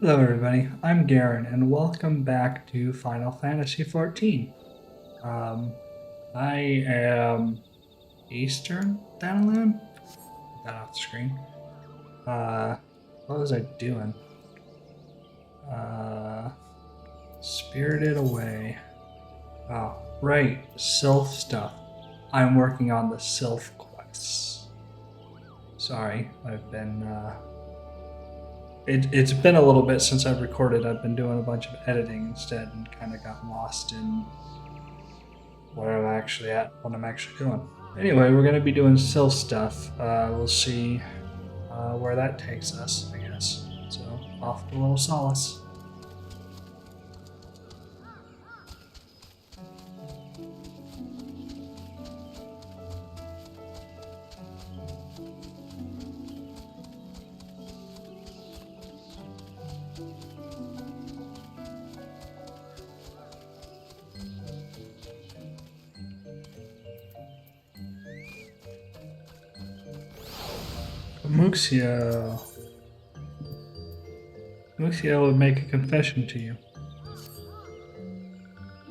Hello everybody, I'm Garen and welcome back to Final Fantasy XIV. I am Eastern Thanalan? Get that off the screen. What was I doing? Spirited Away. Oh, right, Sylph stuff. I'm working on the Sylph quests. Sorry, I've been, It's been a little bit since I've recorded. I've been doing a bunch of editing instead and kind of got lost in where I'm actually at, what I'm actually doing. Anyway, we're going to be doing Sylph stuff. We'll see where that takes us, I guess. So, off to Little Solace. Muxio would make a confession to you.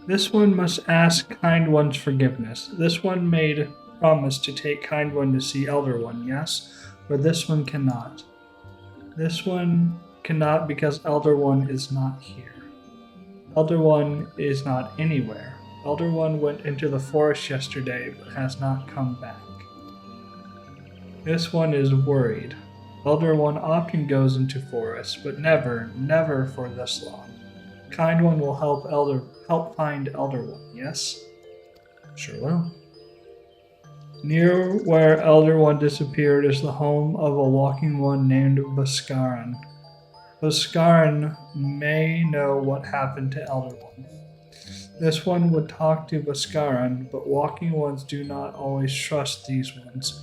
This one must ask Kind One's forgiveness. This one made promise to take Kind One to see Elder One, yes? But this one cannot. This one cannot because Elder One is not here. Elder One is not anywhere. Elder One went into the forest yesterday but has not come back. This one is worried. Elder One often goes into forests, but never for this long. Kind One will help find Elder One, yes? Sure will. Near where Elder One disappeared is the home of a walking one named Bhaskaran. Bhaskaran may know what happened to Elder One. This one would talk to Bhaskaran, but walking ones do not always trust these ones.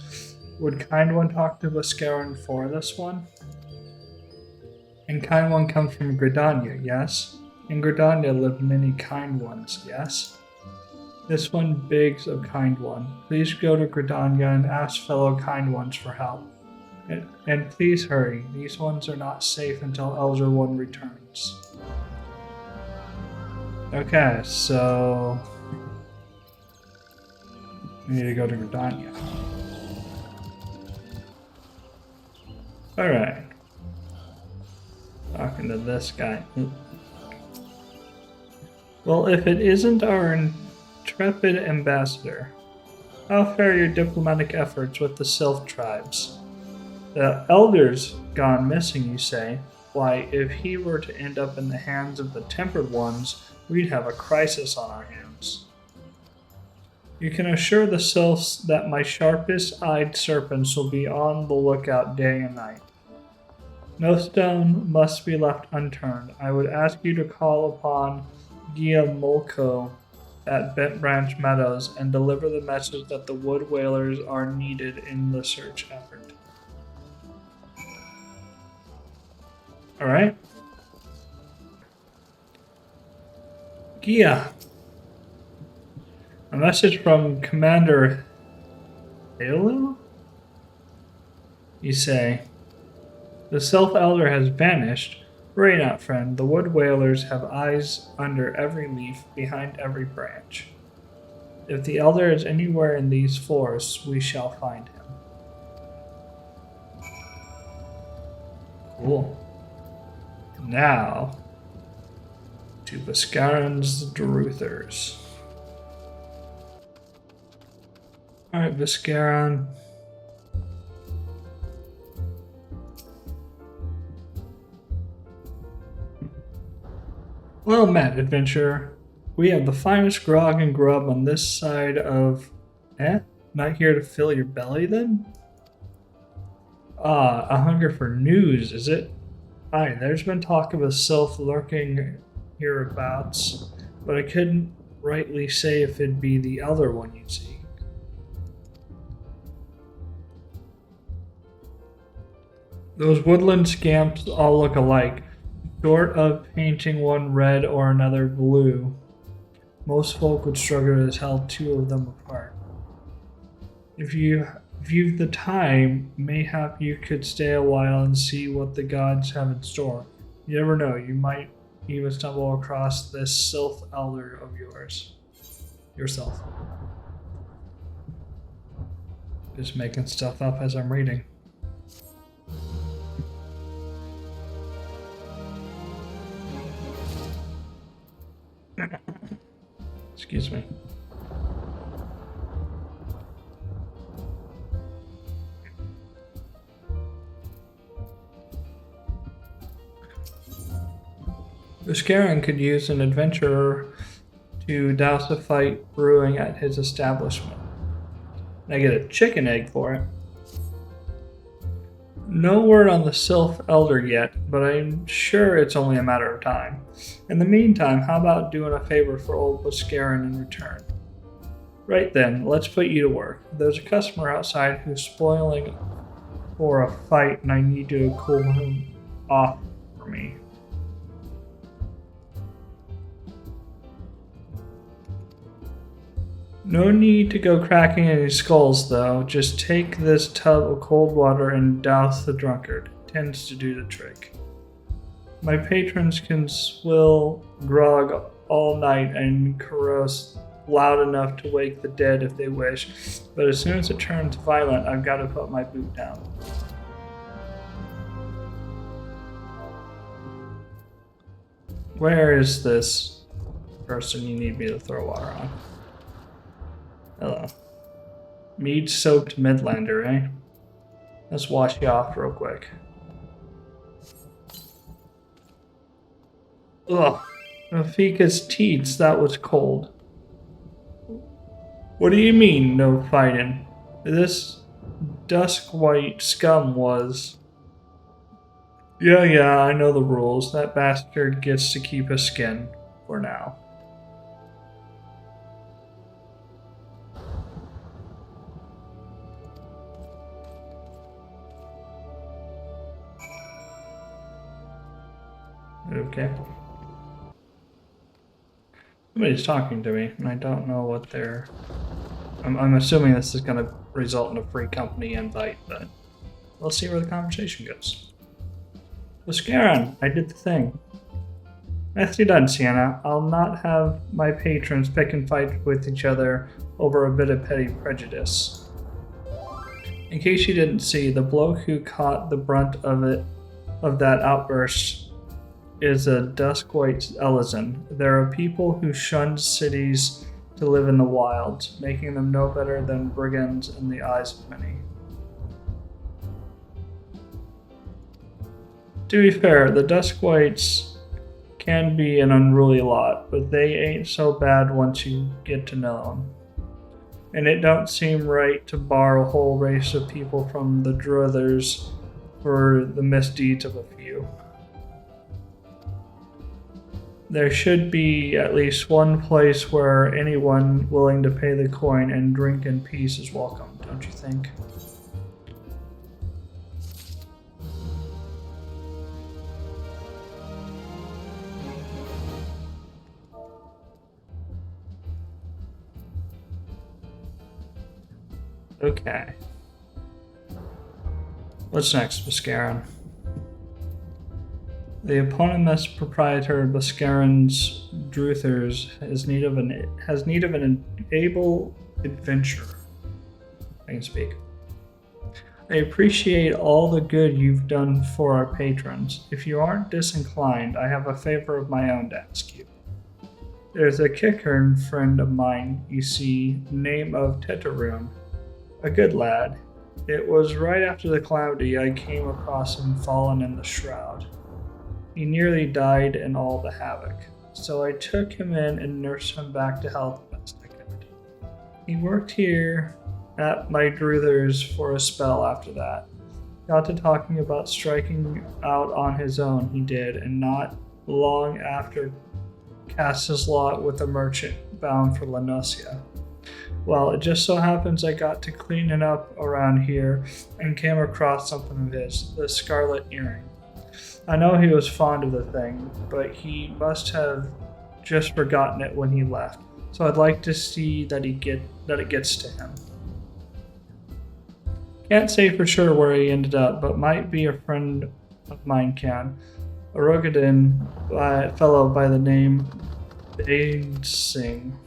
Would Kind One talk to Bhaskaran for this one? And Kind One comes from Gridania, yes? In Gridania live many Kind Ones, yes? This one begs of Kind One. Please go to Gridania and ask fellow Kind Ones for help. And please hurry. These ones are not safe until Elder One returns. Okay, so we need to go to Gridania. Alright. Talking to this guy. Well, if it isn't our intrepid ambassador, how fare your diplomatic efforts with the Sylph tribes? The elder's gone missing, you say? Why, if he were to end up in the hands of the tempered ones, we'd have a crisis on our hands. You can assure the Sylphs that my sharpest-eyed serpents will be on the lookout day and night. No stone must be left unturned. I would ask you to call upon Guillemolco at Bent Branch Meadows and deliver the message that the wood whalers are needed in the search effort. Alright. Gia. A message from Commander Halo? You say, the Sylph Elder has vanished. Worry not, friend. The wood whalers have eyes under every leaf, behind every branch. If the Elder is anywhere in these forests, we shall find him. Cool. Now, to Bhaskaran's Druthers. Alright, Bhaskaran. Well met, adventurer. We have the finest grog and grub on this side of... Not here to fill your belly, then? Ah, a hunger for news, is it? Aye, there's been talk of a Sylph lurking hereabouts, but I couldn't rightly say if it'd be the Elder One you'd see. Those woodland scamps all look alike, short of painting one red or another blue. Most folk would struggle to tell two of them apart. If you've the time, mayhap you could stay a while and see what the gods have in store. You never know, you might even stumble across this Sylph elder of yourself. Just making stuff up as I'm reading. Excuse me. Ascian could use an adventurer to douse a fight brewing at his establishment. And I get a chicken egg for it. No word on the Sylph Elder yet, but I'm sure it's only a matter of time. In the meantime, how about doing a favor for old Ascian in return? Right then, let's put you to work. There's a customer outside who's spoiling for a fight, and I need to cool him off for me. No need to go cracking any skulls, though. Just take this tub of cold water and douse the drunkard. It tends to do the trick. My patrons can swill grog all night and carouse loud enough to wake the dead if they wish, but as soon as it turns violent, I've got to put my boot down. Where is this person you need me to throw water on? Hello. Mead-soaked Midlander, eh? Let's wash you off real quick. Ugh. Rafika's teats, that was cold. What do you mean, no fighting? This dusk-white scum was... Yeah, I know the rules. That bastard gets to keep his skin. For now. Okay. Somebody's talking to me, and I don't know what they're... I'm assuming this is going to result in a free company invite, but we'll see where the conversation goes. Ascian, I did the thing. Nicely done, Sienna. I'll not have my patrons pick and fight with each other over a bit of petty prejudice. In case you didn't see, the bloke who caught the brunt of that outburst is a dusk-white Elysian. There are people who shun cities to live in the wilds, making them no better than brigands in the eyes of many. To be fair, the dusk-whites can be an unruly lot, but they ain't so bad once you get to know them. And it don't seem right to bar a whole race of people from the druthers for the misdeeds of a few. There should be at least one place where anyone willing to pay the coin and drink in peace is welcome, don't you think? Okay. What's next, Ascian? The eponymous proprietor of Ascian's Druthers has need of an able adventurer. I can speak. I appreciate all the good you've done for our patrons. If you aren't disinclined, I have a favor of my own to ask you. There's a Kickern friend of mine, you see, name of Tetarune. A good lad. It was right after the calamity I came across him fallen in the shroud. He nearly died in all the havoc, so I took him in and nursed him back to health best I could. He worked here at my druthers for a spell after that. Got to talking about striking out on his own, he did, and not long after cast his lot with a merchant bound for Lanosia. Well, it just so happens I got to cleaning up around here and came across something of his, the scarlet earring. I know he was fond of the thing, but he must have just forgotten it when he left, so I'd like to see that it gets to him. Can't say for sure where he ended up, but might be a friend of mine can. a Rogadin fellow by the name Singh.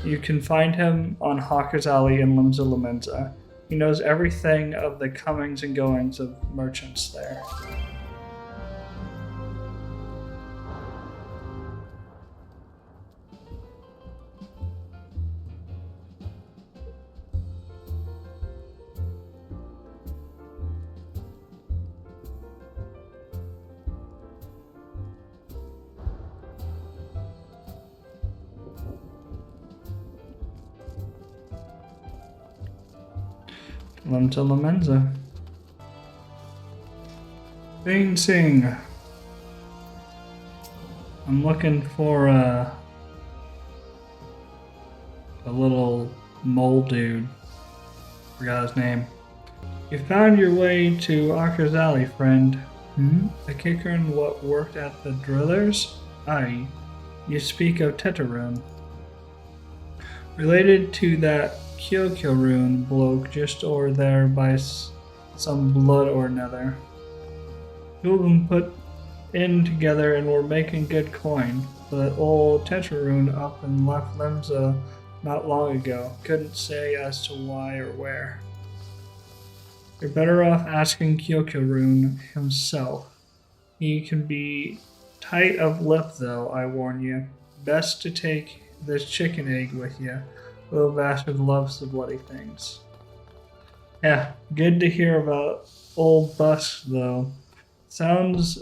You can find him on Hawker's Alley in Limsa Lamenza. He knows everything of the comings and goings of merchants there. Limsa Lamenza. Bane Singh. I'm looking for a little mole dude. Forgot his name. You found your way to Hawker's Alley, friend. The kicker in what worked at the drillers? Aye. You speak of Tetarune. Related to that Kyokyo rune bloke just over there by some blood or another. Two of them put in together and were making good coin, but old Tetarune up and left Limsa not long ago. Couldn't say as to why or where. You're better off asking Kyokyo rune himself. He can be tight of lip though, I warn you. Best to take this chicken egg with you. Little bastard loves the bloody things. Yeah, good to hear about old Busk, though. Sounds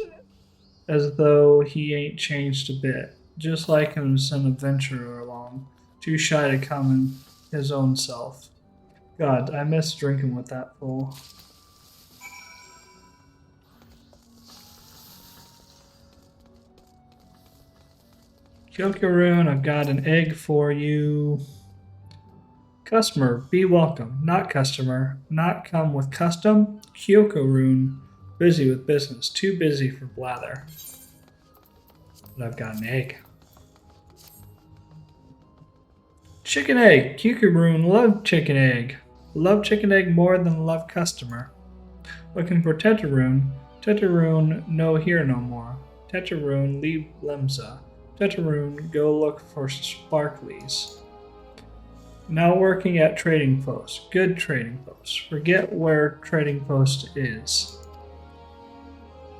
as though he ain't changed a bit. Just like him some adventurer along. Too shy to come in his own self. God, I miss drinking with that fool. Kyokurun, I've got an egg for you. Customer, be welcome. Not customer. Not come with custom. Kyokurun, busy with business. Too busy for blather. But I've got an egg. Chicken egg. Kyokurun, love chicken egg. Love chicken egg more than love customer. Looking for Tetarune. Tetarune, no here no more. Tetarune, leave Limsa. Tetarune, go look for Sparklies. Now working at Trading Post. Good Trading Post. Forget where Trading Post is.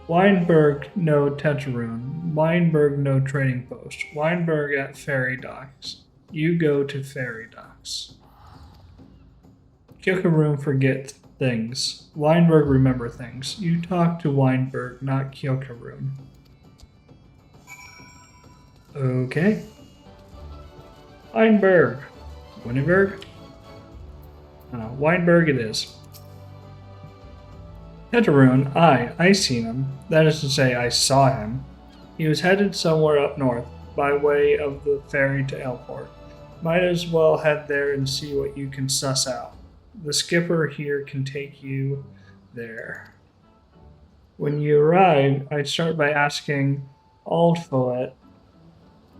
Weinberg, no Tetarune. Weinberg, no Trading Post. Weinberg at Ferry Docks. You go to Ferry Docks. Kyokurun, forget things. Weinberg, remember things. You talk to Weinberg, not Kyokurun. Okay. Weinberg. Weinberg? Weinberg it is. Tetarune, I seen him. That is to say, I saw him. He was headed somewhere up north, by way of the ferry to Elport. Might as well head there and see what you can suss out. The skipper here can take you there. When you arrive, I'd start by asking Aldfoet.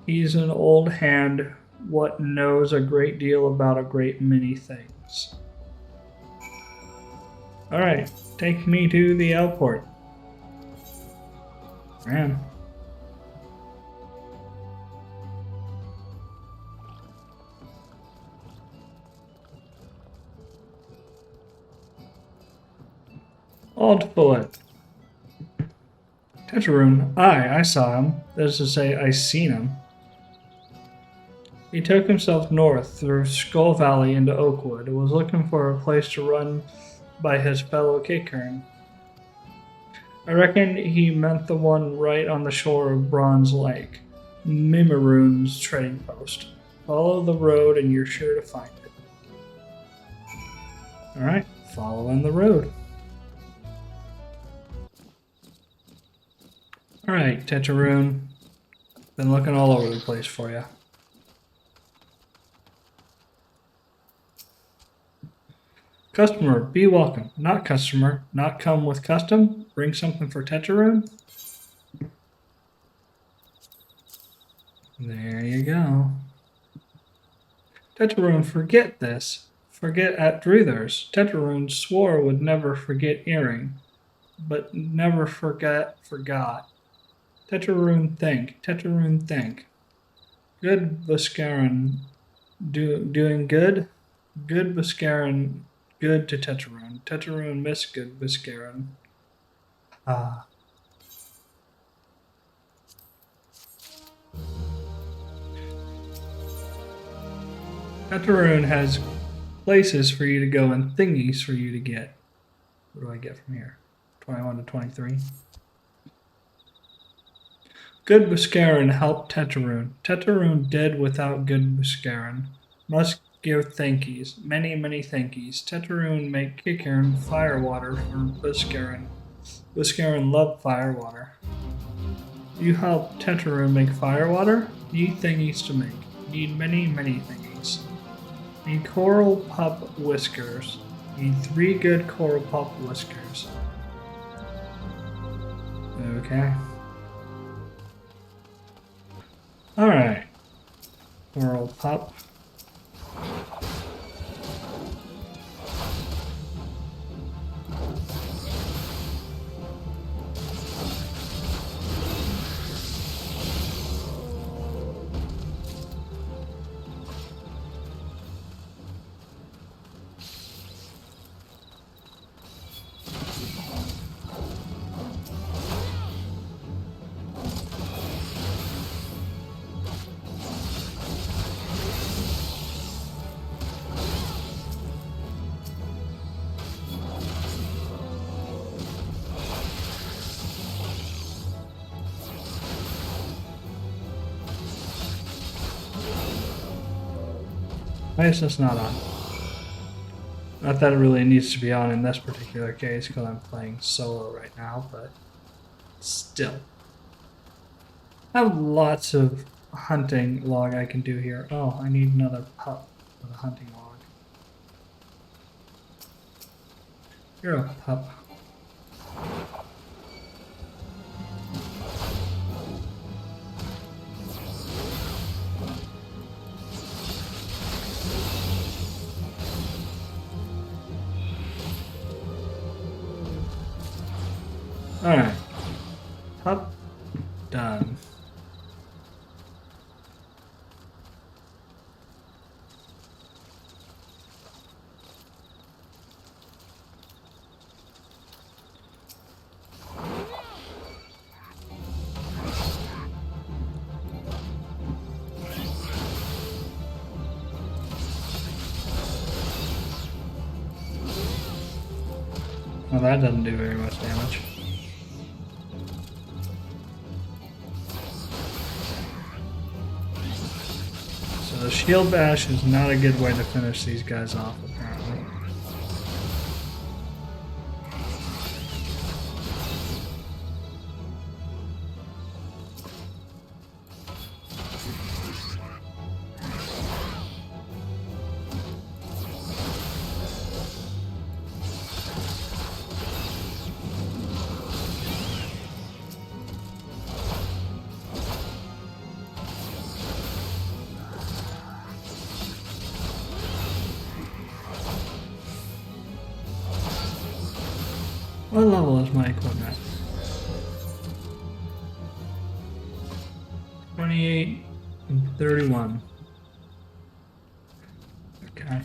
He's an old hand what knows a great deal about a great many things. Alright, take me to the Elport. Man. Aldfoet. Tetarune, I saw him. That is to say, I seen him. He took himself north through Skull Valley into Oakwood and was looking for a place to run by his fellow Kickern. I reckon he meant the one right on the shore of Bronze Lake, Mimaroon's trading post. Follow the road and you're sure to find it. Alright, following the road. Alright, Tetarune. Been looking all over the place for you. Customer, be welcome. Not customer. Not come with custom. Bring something for Tetarune. There you go. Tetarune, forget this. Forget at Druthers. Tetarune swore would never forget earring, but never forgot. Tetraroon, think. Tetraroon, think. Good Viscaran. Doing good? Good Viscaran. Good to Tetraroon. Tetraroon miss good Viscaran. Ah. Tetraroon has places for you to go and thingies for you to get. What do I get from here? 21 to 23. Good Viscaran help Tetraroon. Tetraroon dead without good Viscaran. Must give thankies. Many, many thankies. Tetraroon make Kikaran firewater for Viscaran. Viscaran love firewater. You help Tetraroon make firewater? Need thingies to make. Need many, many thingies. Need coral pup whiskers. Need 3 good coral pup whiskers. Okay. Alright. Coral pup. Why is this not on? Not that it really needs to be on in this particular case because I'm playing solo right now, but still. I have lots of hunting log I can do here. Oh, I need another pup for the hunting log. You're a pup. Alright. Pup. Done. Well, that doesn't do very much damage. So the shield bash is not a good way to finish these guys off, apparently. What level is my equipment? 28 and 31. Okay.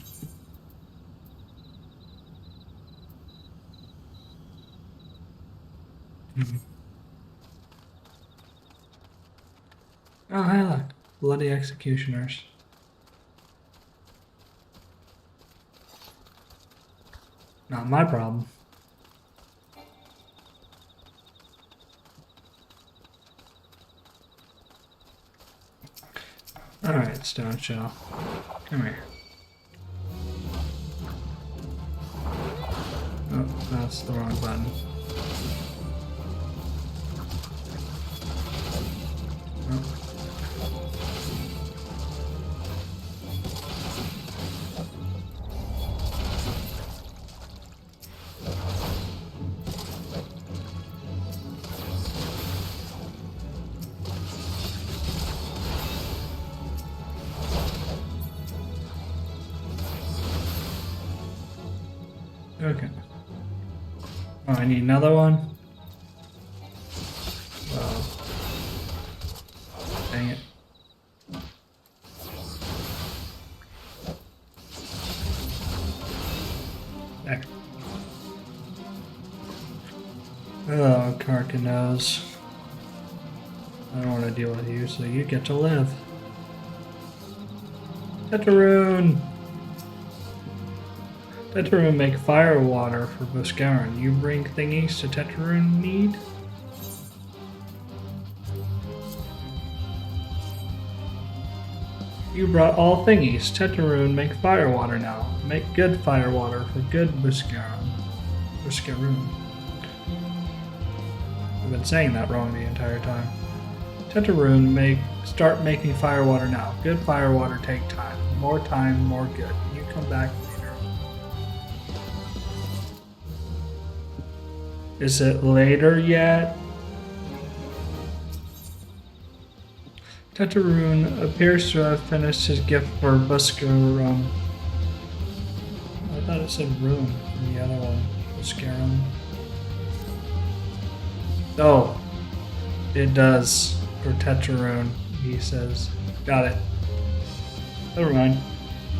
Oh, hey look. Bloody executioners. Not my problem. Alright, Stone Shell. Come here. Oh, that's the wrong button. Oh. Okay. Oh, I need another one? Well, Markin knows. I don't want to deal with you, so you get to live. Teteroon! Teteroon make fire water for Buscaron. You bring thingies to Teteroon need? You brought all thingies. Teteroon make fire water now. Make good fire water for good Buscaron. Buscaroon. I've been saying that wrong the entire time. Teteroon start making fire water now. Good fire water take time. More time, more good. You come back later. Is it later yet? Teteroon appears to have finished his gift for Buscaron. I thought it said room in the other one. Buscaron. Oh, it does for Teteroon, he says. Got it. Never mind.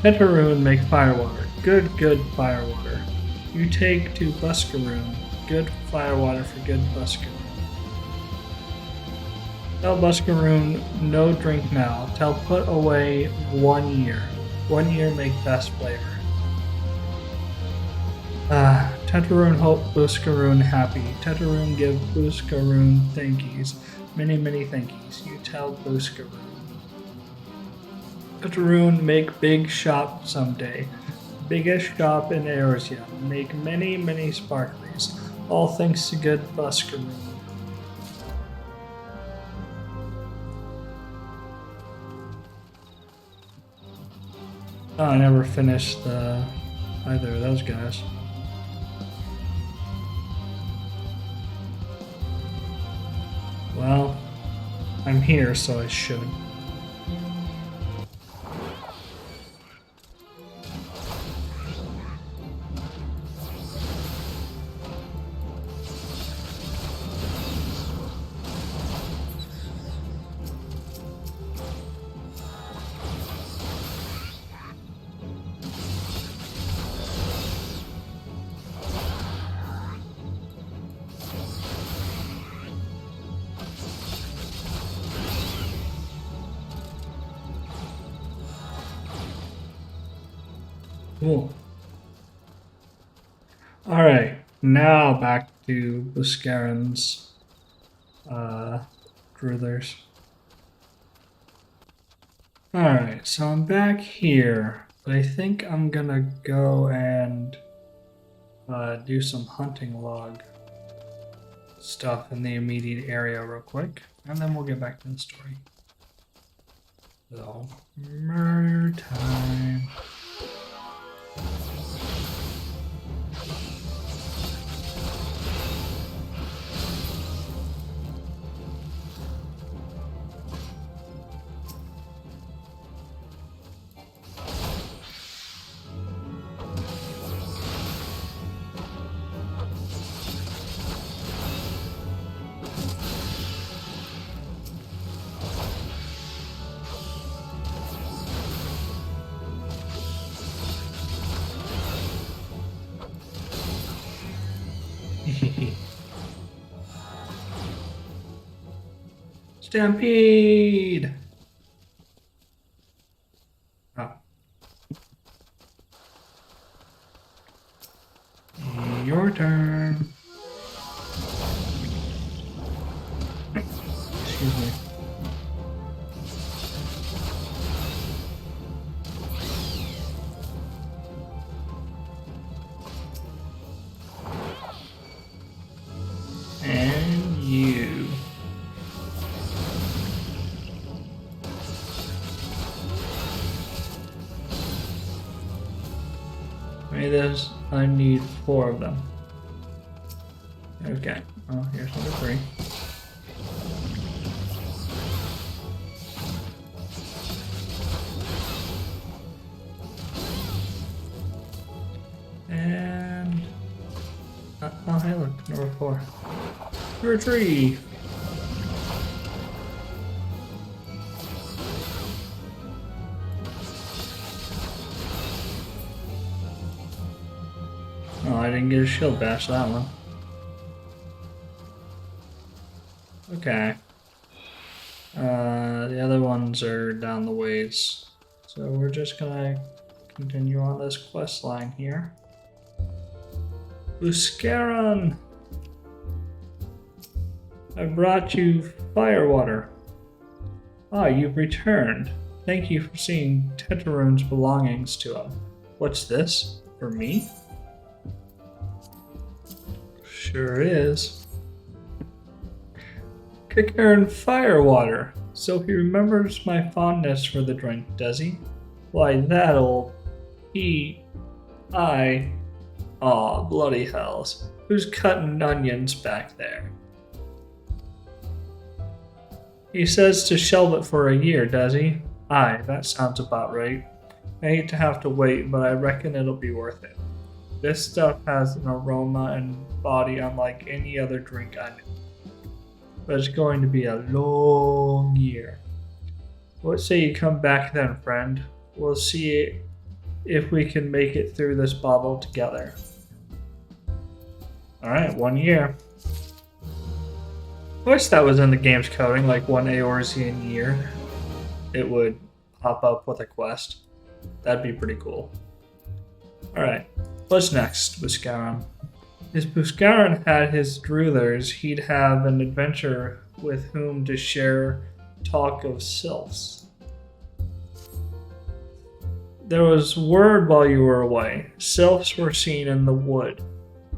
Teteroon make firewater. Good firewater. You take to Buscaroon. Good firewater for good Buscaroon. Tell Buscaroon no drink now. Tell put away 1 year. 1 year make best flavor. Teteroon hope Buscaroon happy. Teteroon give Buscaroon thankies. Many thankies. You tell Buscaroon. Teteroon make big shop someday. Biggest shop in Eorzea. Make many sparklies. All thanks to good Buscaroon. Oh, I never finished either of those guys. Well, I'm here, so I should. Cool. Alright, now back to Buscaron's druthers. Alright, so I'm back here, but I think I'm gonna go and do some hunting log stuff in the immediate area real quick, and then we'll get back to the story. So, murder time. Stampede! Oh. Your turn. Excuse me. And you. I need 4 of them. Okay, well, here's number 3. And oh hey look, number 4. Number 3. Oh, I didn't get a shield bash that one. Okay. The other ones are down the ways. So we're just gonna continue on this quest line here. Buscaron! I brought you firewater. Ah, you've returned. Thank you for seeing Tetrarune's belongings to him. What's this? For me? Sure is. Kickern firewater. So he remembers my fondness for the drink, does he? Why, that'll... I... Aw, bloody hells. Who's cutting onions back there? He says to shelve it for a year, does he? Aye, that sounds about right. I hate to have to wait, but I reckon it'll be worth it. This stuff has an aroma and body unlike any other drink I know. But it's going to be a long year. What say you come back then, friend? We'll see if we can make it through this bottle together. Alright, 1 year. I wish that was in the game's coding, like 1 Eorzean year. It would pop up with a quest. That'd be pretty cool. Alright, what's next, Buscaron? If Buscaron had his druiders, he'd have an adventure with whom to share talk of sylphs. There was word while you were away. Sylphs were seen in the wood,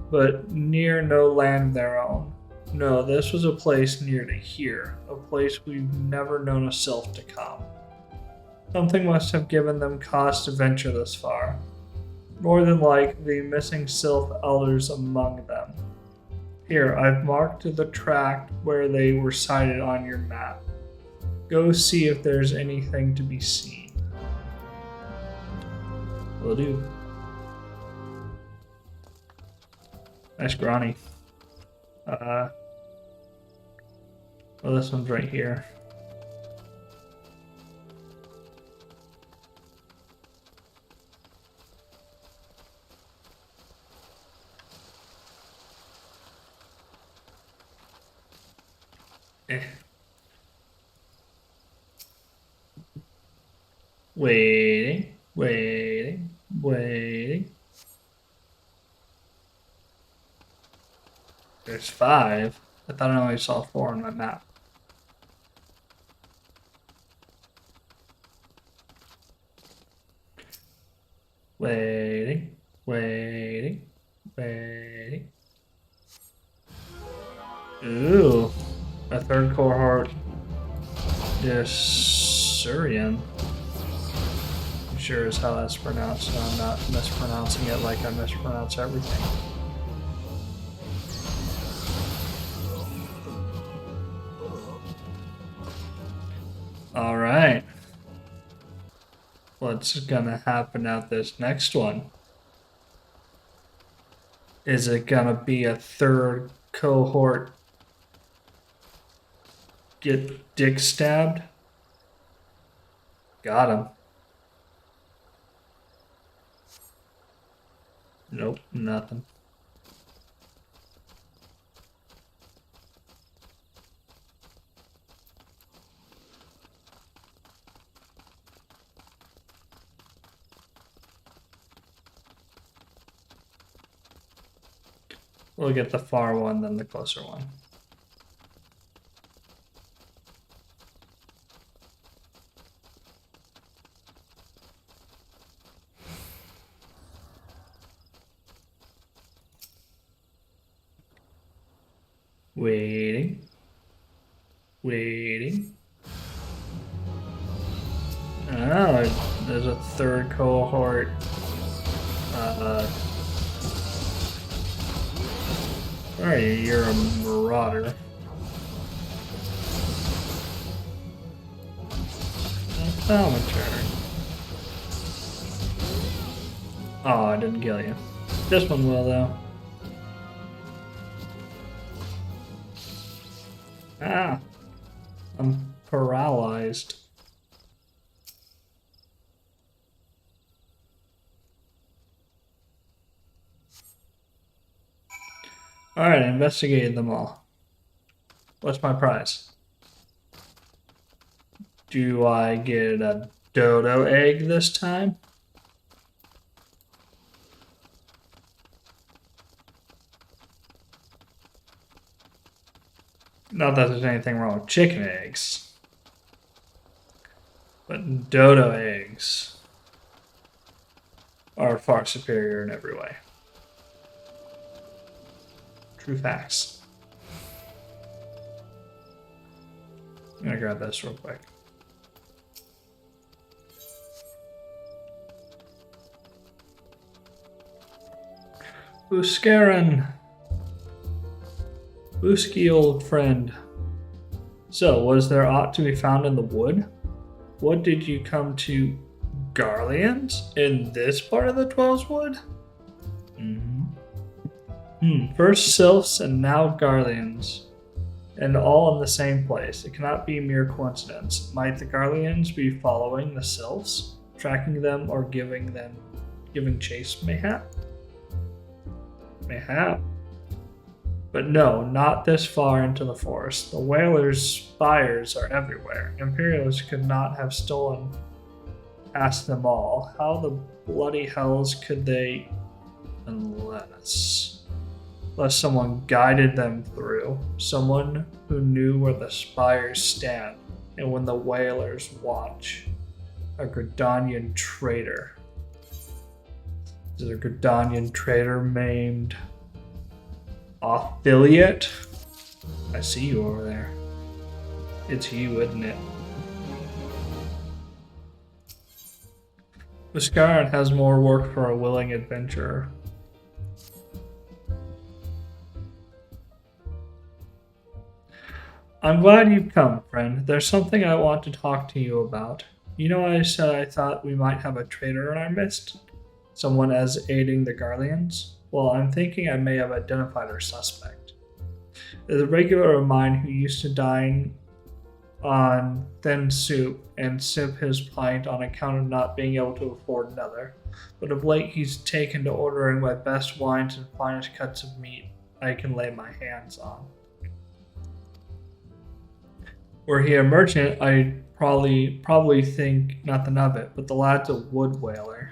but near no land of their own. No, this was a place near to here, a place we've never known a sylph to come. Something must have given them cause to venture this far. More than like the missing sylph elders among them. Here, I've marked the tract where they were sighted on your map. Go see if there's anything to be seen. Will do. Nice Granny. Well, this one's right here. Waiting, waiting, waiting. There's 5. I thought I only saw 4 on my map. Waiting, waiting, waiting. Ooh, a 3rd cohort. Ascian. I'm sure as how that's pronounced, so I'm not mispronouncing it like I mispronounce everything. Alright. What's gonna happen at this next one? Is it gonna be a 3rd cohort get dick stabbed? Got him. Nope, nothing. We'll get the far one, then the closer one. Waiting. Waiting. Oh, there's a 3rd cohort. Alright, you're a marauder. Thaumaturn. Oh, I didn't kill you. This one will, though. Ah! I'm paralyzed. Alright, I investigated them all. What's my prize? Do I get a dodo egg this time? Not that there's anything wrong with chicken eggs, but dodo eggs are far superior in every way. True facts. I'm gonna grab this real quick. Buscarin. Busky, old friend. So, was there aught to be found in the wood? What did you come to Garleans in this part of the Twelves Wood? First Sylphs and now Garleans. And all in the same place. It cannot be mere coincidence. Might the Garleans be following the Sylphs, tracking them, or giving chase, mayhap? Mayhap. But no, not this far into the forest. The whalers' spires are everywhere. Imperials could not have stolen past them all. How the bloody hells could they, unless someone guided them through, someone who knew where the spires stand and when the whalers watch. A Gridanian traitor. Is it a Gridanian traitor named Affiliate? I see you over there. It's you, isn't it? Buscarin has more work for a willing adventurer. I'm glad you've come, friend. There's something I want to talk to you about. You know, I said I thought we might have a traitor in our midst? Someone as aiding the Garleans? Well, I'm thinking I may have identified our suspect. There's a regular of mine who used to dine on thin soup and sip his pint on account of not being able to afford another. But of late he's taken to ordering my best wines and finest cuts of meat I can lay my hands on. Were he a merchant, I'd probably think nothing of it, but the lad's a wood whaler.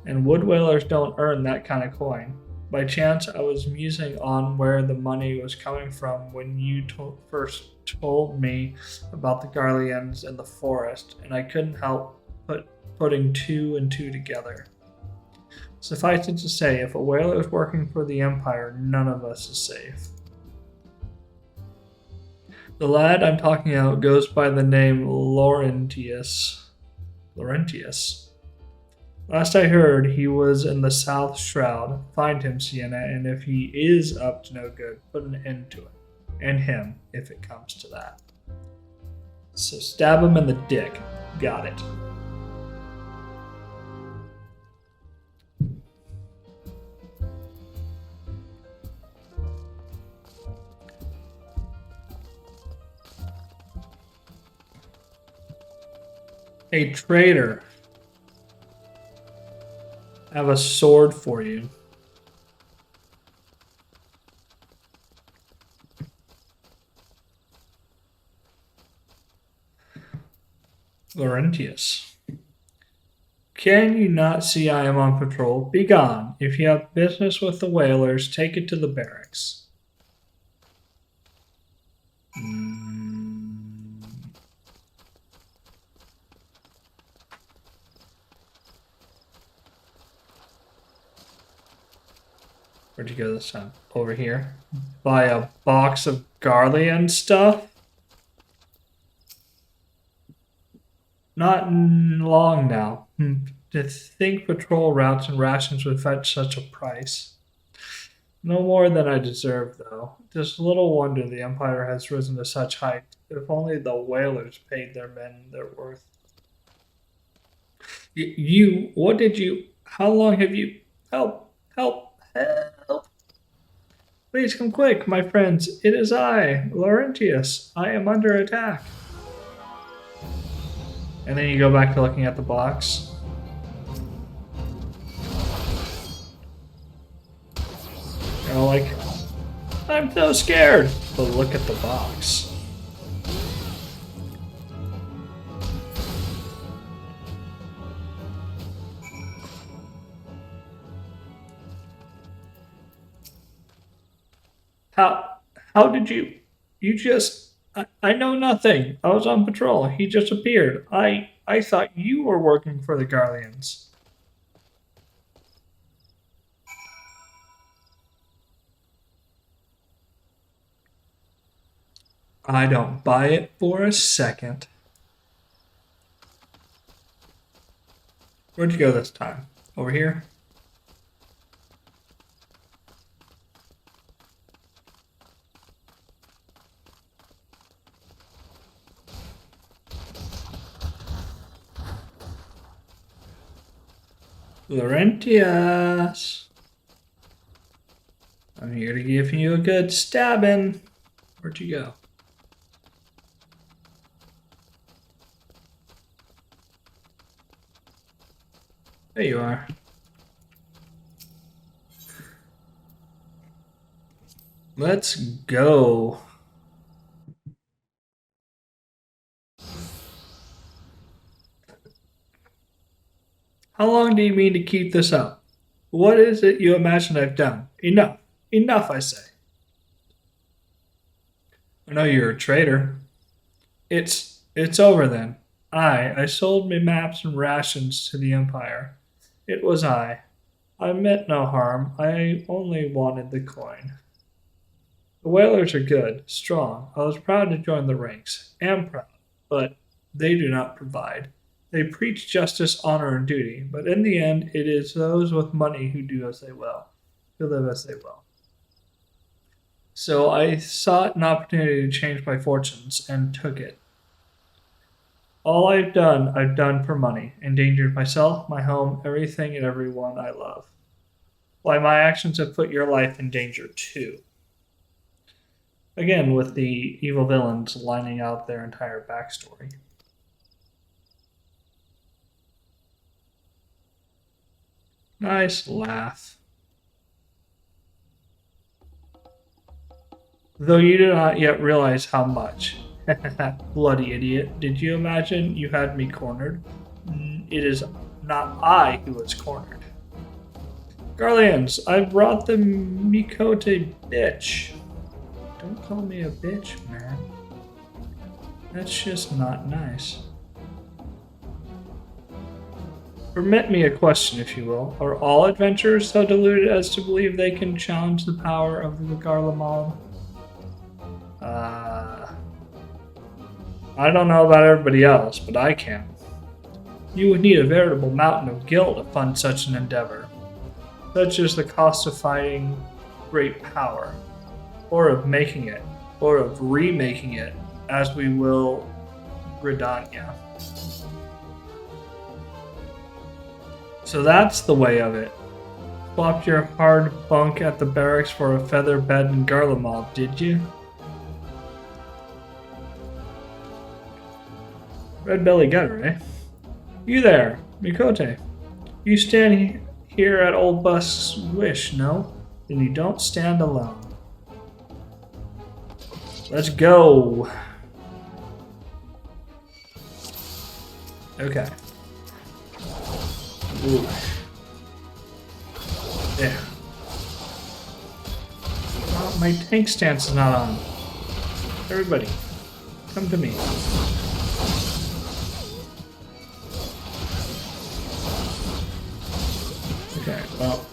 And wood whalers don't earn that kind of coin. By chance, I was musing on where the money was coming from when you first told me about the Garleans and the forest, and I couldn't help putting two and two together. Suffice it to say, if a whaler is working for the Empire, none of us is safe. The lad I'm talking about goes by the name Laurentius. Last I heard, he was in the South Shroud. Find him, Sienna, and if he is up to no good, put an end to it. And him, if it comes to that. So stab him in the dick. Got it. Hey, traitor. I have a sword for you. Laurentius. Can you not see I am on patrol? Be gone. If you have business with the whalers, take it to the barracks. Where'd you go this time? Over here. Buy a box of Garlean stuff? Not long now. To think patrol routes and rations would fetch such a price. No more than I deserve, though. Just little wonder the Empire has risen to such height. If only the whalers paid their men their worth. How long have you... Help! Please come quick, my friends. It is I, Laurentius. I am under attack. And then you go back to looking at the box. You know, like, I'm so scared. But look at the box. How did you just, I know nothing. I was on patrol. He just appeared. I thought you were working for the Guardians. I don't buy it for a second. Where'd you go this time? Over here? Laurentius. I'm here to give you a good stabbing. Where'd you go? There you are. Let's go. How long do you mean to keep this up? What is it you imagine I've done? Enough. Enough, I say. I know you're a traitor. It's over then. I sold me maps and rations to the Empire. It was I. I meant no harm. I only wanted the coin. The whalers are good, strong. I was proud to join the ranks. Am proud, but they do not provide. They preach justice, honor, and duty, but in the end, it is those with money who do as they will, who live as they will. So I sought an opportunity to change my fortunes and took it. All I've done for money, endangered myself, my home, everything and everyone I love. Why, my actions have put your life in danger too. Again, with the evil villains lining out their entire backstory. Nice laugh. Though you do not yet realize how much. Bloody idiot. Did you imagine you had me cornered? It is not I who was cornered. Guardians, I brought the Mikote bitch. Don't call me a bitch, man. That's just not nice. Permit me a question, if you will. Are all adventurers so deluded as to believe they can challenge the power of the Garlemald? I don't know about everybody else, but I can. You would need a veritable mountain of guilt to fund such an endeavor. Such is the cost of fighting great power, or of making it, or of remaking it, as we will Gridania. So that's the way of it. Swapped your hard bunk at the barracks for a feather bed in Garlemald, did you? Red belly gutter, eh? You there, Mikote. You stand here at Old Busk's wish, no? Then you don't stand alone. Let's go. Okay. Ooh. Yeah. Oh, my tank stance is not on. Everybody, come to me. Okay, well.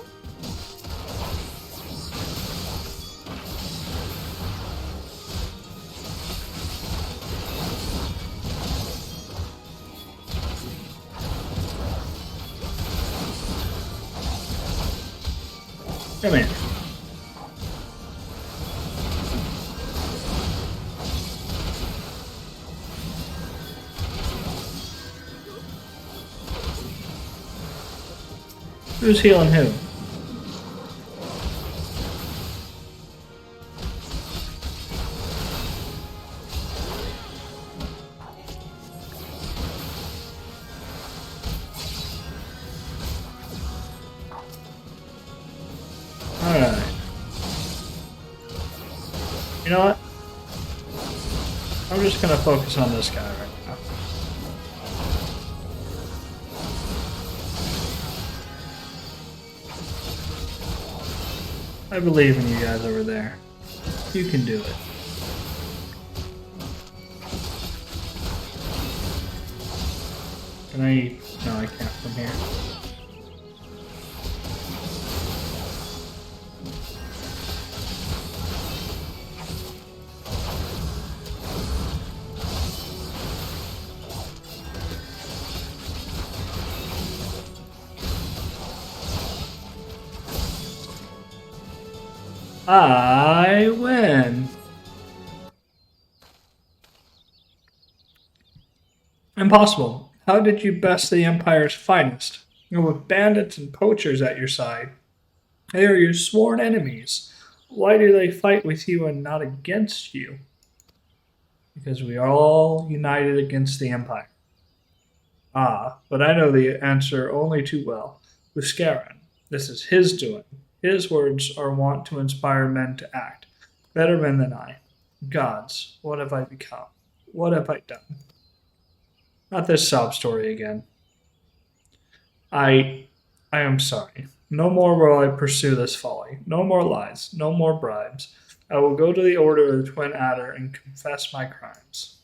Come in. Who's healing who? Alright. You know what? I'm just gonna focus on this guy right now. I believe in you guys over there. You can do it. Can I? No, I can't from here. I win. Impossible. How did you best the Empire's finest? With bandits and poachers at your side. They are your sworn enemies. Why do they fight with you and not against you? Because we are all united against the Empire. Ah, but I know the answer only too well. With Scaran, this is his doing. His words are wont to inspire men to act. Better men than I. Gods, what have I become? What have I done? Not this sob story again. I am sorry. No more will I pursue this folly. No more lies. No more bribes. I will go to the Order of the Twin Adder and confess my crimes.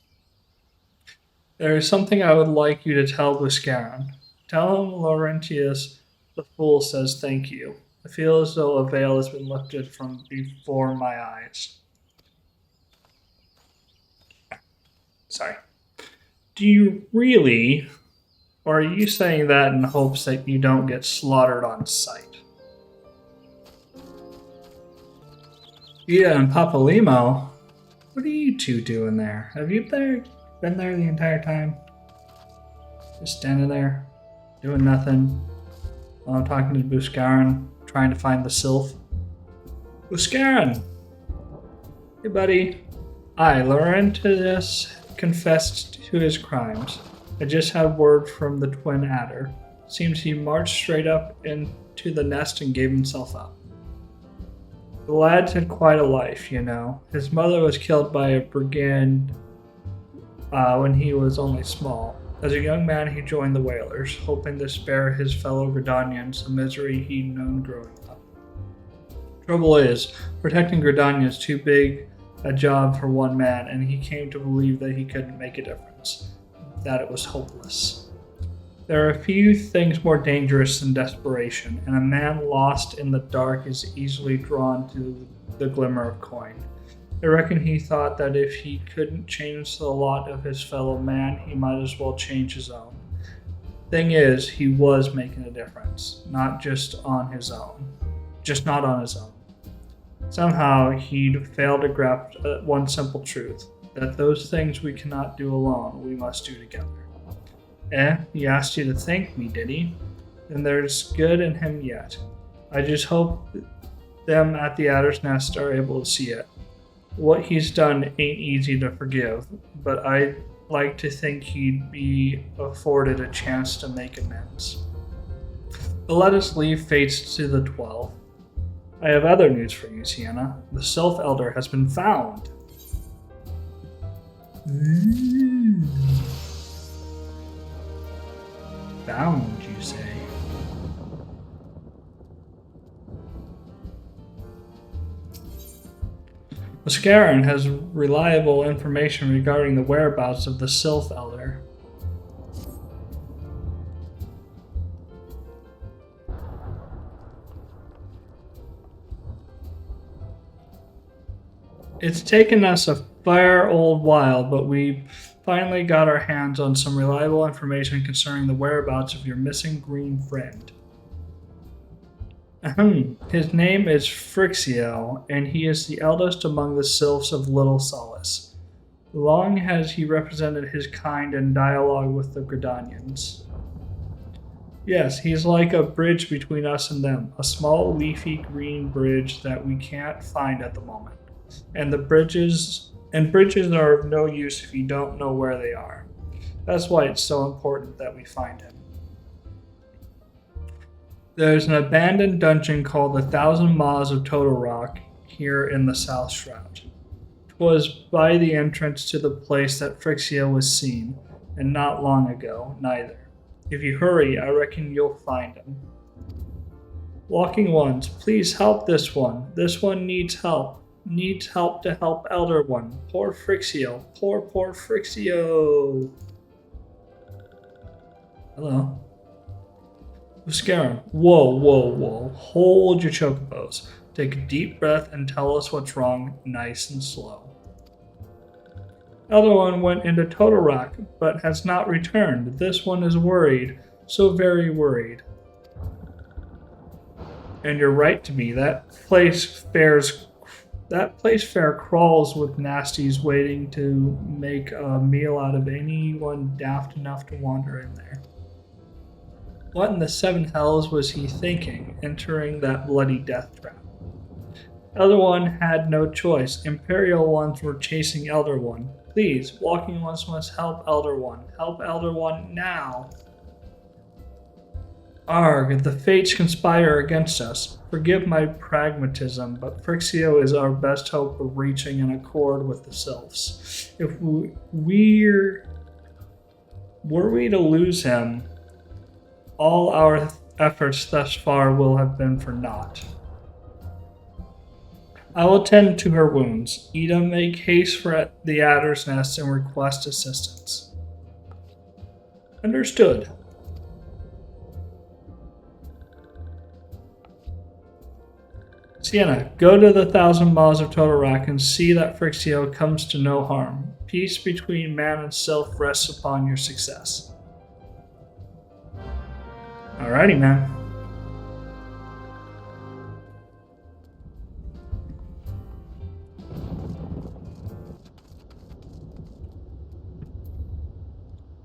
There is something I would like you to tell Buscaron. Tell him Laurentius the Fool says thank you. I feel as though a veil has been lifted from before my eyes. Sorry. Do you really, or are you saying that in hopes that you don't get slaughtered on sight? Yeah, and Papalimo, what are you two doing there? Have you been there the entire time? Just standing there, doing nothing, while I'm talking to Buscaron, trying to find the Sylph. Buscaron! Hey, buddy. Laurentius confessed to his crimes. I just had word from the Twin Adder. Seems he marched straight up into the nest and gave himself up. The lad's had quite a life, you know. His mother was killed by a brigand when he was only small. As a young man, he joined the Whalers, hoping to spare his fellow Gridanians the misery he'd known growing up. Trouble is, protecting Gridania is too big a job for one man, and he came to believe that he couldn't make a difference, that it was hopeless. There are few things more dangerous than desperation, and a man lost in the dark is easily drawn to the glimmer of coin. I reckon he thought that if he couldn't change the lot of his fellow man, he might as well change his own. Thing is, he was making a difference, not on his own. Somehow, he'd failed to grasp one simple truth, that those things we cannot do alone, we must do together. He asked you to thank me, did he? Then there's good in him yet. I just hope them at the Adder's Nest are able to see it. What he's done ain't easy to forgive, but I'd like to think he'd be afforded a chance to make amends. But let us leave fates to the 12. I have other news for you, Sienna. The Sylph Elder has been found. Found, you say? Scaran has reliable information regarding the whereabouts of the Sylph Elder. It's taken us a fair old while, but we finally got our hands on some reliable information concerning the whereabouts of your missing green friend. His name is Frixiel, and he is the eldest among the Sylphs of Little Solace. Long has he represented his kind in dialogue with the Gridanians. Yes, he's like a bridge between us and them, a small leafy green bridge that we can't find at the moment. And bridges are of no use if you don't know where they are. That's why it's so important that we find him. There's an abandoned dungeon called the Thousand Maws of Toto-Rak here in the South Shroud. was by the entrance to the place that Phrixia was seen, and not long ago, neither. If you hurry, I reckon you'll find him. Walking ones, please help this one. This one needs help. Needs help to help Elder One. Poor Phrixio. Poor Phrixio. Hello. Scarum. Whoa. Hold your chocobos. Take a deep breath and tell us what's wrong, nice and slow. Elder One went into Toto-Rak, but has not returned. This one is worried, so very worried. And you're right to be. That place fair crawls with nasties waiting to make a meal out of anyone daft enough to wander in there. What in the seven hells was he thinking, entering that bloody death trap? Elder One had no choice. Imperial ones were chasing Elder One. Please, walking ones must help Elder One. Help Elder One now. Arg, the fates conspire against us. Forgive my pragmatism, but Phrixio is our best hope of reaching an accord with the Sylphs. If were we to lose him, all our efforts thus far will have been for naught. I will tend to her wounds. Ida, make haste for the adder's nest and request assistance. Understood. Sienna, go to the Thousand Maws of Toto-Rak and see that Phrixio comes to no harm. Peace between man and Sylph rests upon your success. Alrighty, man.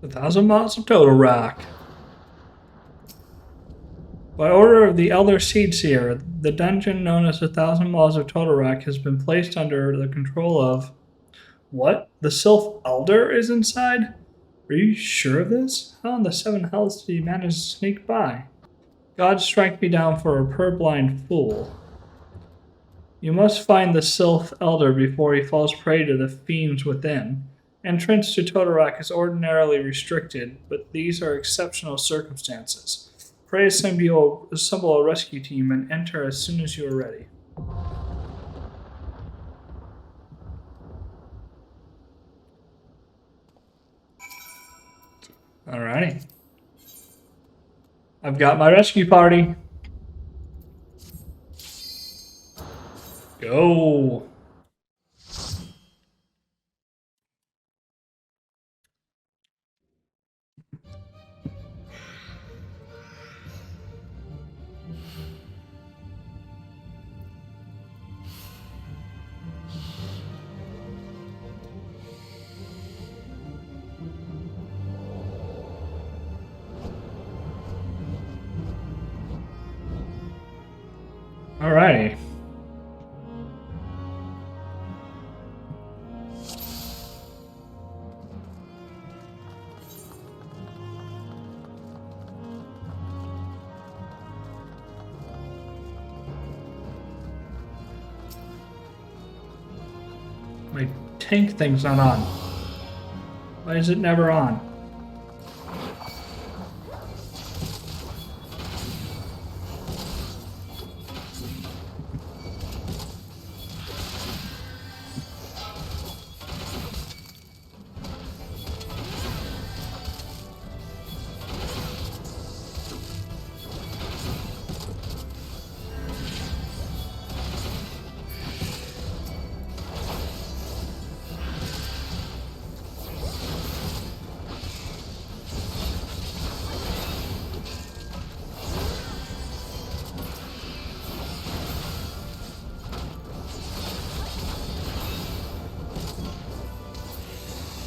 The Thousand Maws of Toto-Rak. By order of the Elder Seedseer, the dungeon known as the Thousand Maws of Toto-Rak has been placed under the control of... What? The Sylph Elder is inside? Are you sure of this? How in the seven hells did he manage to sneak by? God strike me down for a purblind fool. You must find the Sylph Elder before he falls prey to the fiends within. Entrance to Toto-Rak is ordinarily restricted, but these are exceptional circumstances. Pray assemble a rescue team and enter as soon as you are ready. Alrighty. I've got my rescue party. Go. Alrighty. My tank thing's not on. Why is it never on?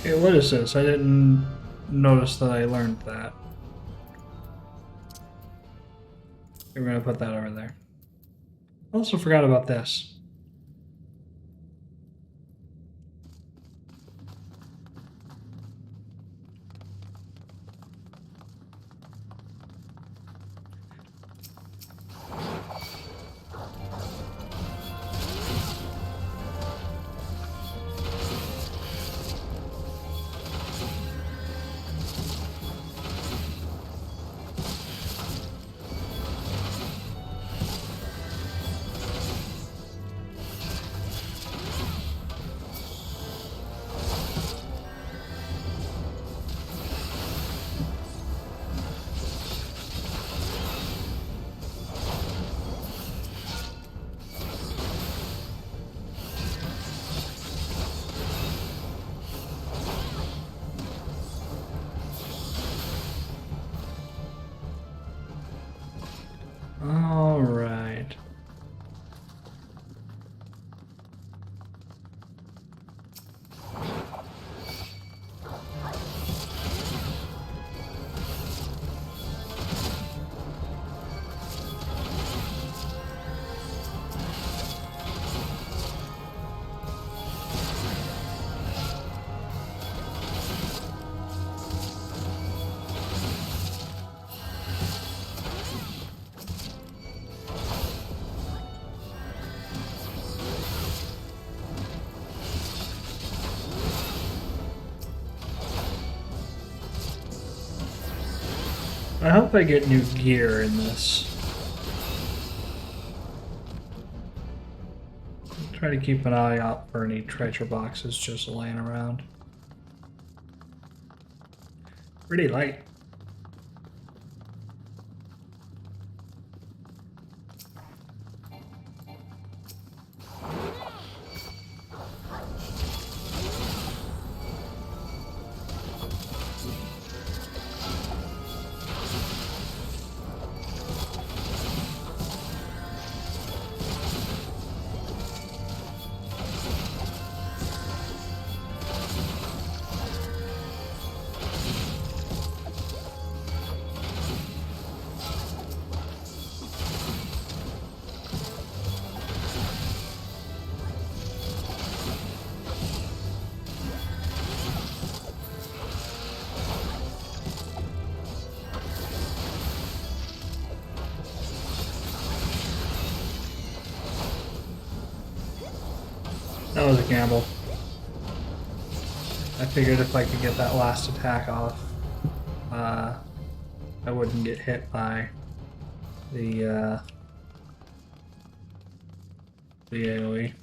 Okay, what is this? I didn't notice that I learned that. Okay, we're gonna put that over there. I also forgot about this. I hope I get new gear in this. Try to keep an eye out for any treasure boxes just laying around. Pretty light. That was a gamble. I figured if I could get that last attack off, I wouldn't get hit by the AoE.